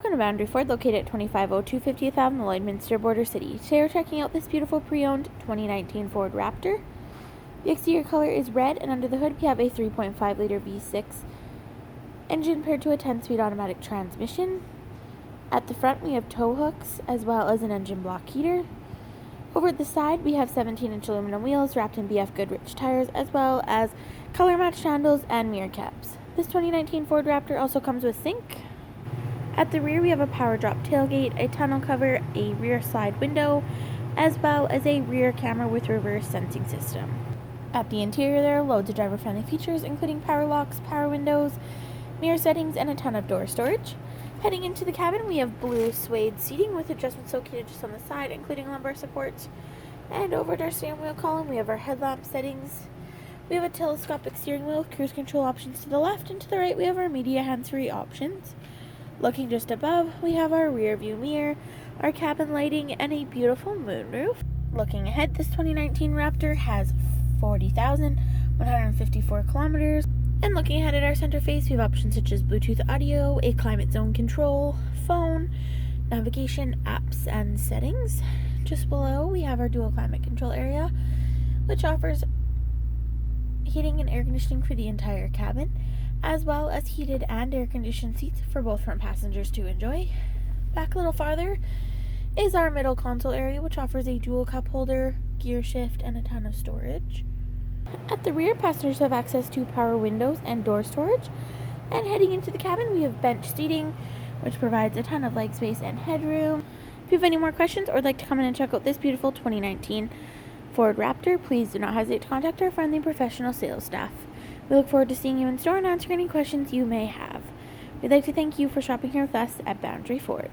Welcome to Boundary Ford, located at 2502 50th Avenue, Lloydminster, Border City. Today we're checking out this beautiful pre-owned 2019 Ford Raptor. The exterior color is red, and under the hood we have a 3.5-liter V6 engine paired to a 10-speed automatic transmission. At the front we have tow hooks, as well as an engine block heater. Over at the side we have 17-inch aluminum wheels wrapped in BF Goodrich tires, as well as color-matched handles and mirror caps. This 2019 Ford Raptor also comes with sink. At the rear we have a power drop tailgate, a tonneau cover, a rear slide window, as well as a rear camera with reverse sensing system. At the interior there are loads of driver-friendly features, including power locks, power windows, mirror settings, and a ton of door storage. Heading into the cabin we have blue suede seating with adjustments located just on the side, including lumbar supports. And over at our steering wheel column we have our headlamp settings. We have a telescopic steering wheel with cruise control options to the left, and to the right we have our media hands-free options. Looking just above, we have our rear view mirror, our cabin lighting, and a beautiful moonroof. Looking ahead, this 2019 Raptor has 40,154 kilometers. And looking ahead at our center face, we have options such as Bluetooth audio, a climate zone control, phone, navigation, apps, and settings. Just below, we have our dual climate control area, which offers heating and air conditioning for the entire cabin, as well as heated and air-conditioned seats for both front passengers to enjoy. Back a little farther is our middle console area, which offers a dual cup holder, gear shift, and a ton of storage. At the rear, passengers have access to power windows and door storage. And heading into the cabin, we have bench seating, which provides a ton of leg space and headroom. If you have any more questions or would like to come in and check out this beautiful 2019 Ford Raptor, please do not hesitate to contact our friendly professional sales staff. We look forward to seeing you in store and answering any questions you may have. We'd like to thank you for shopping here with us at Boundary Ford.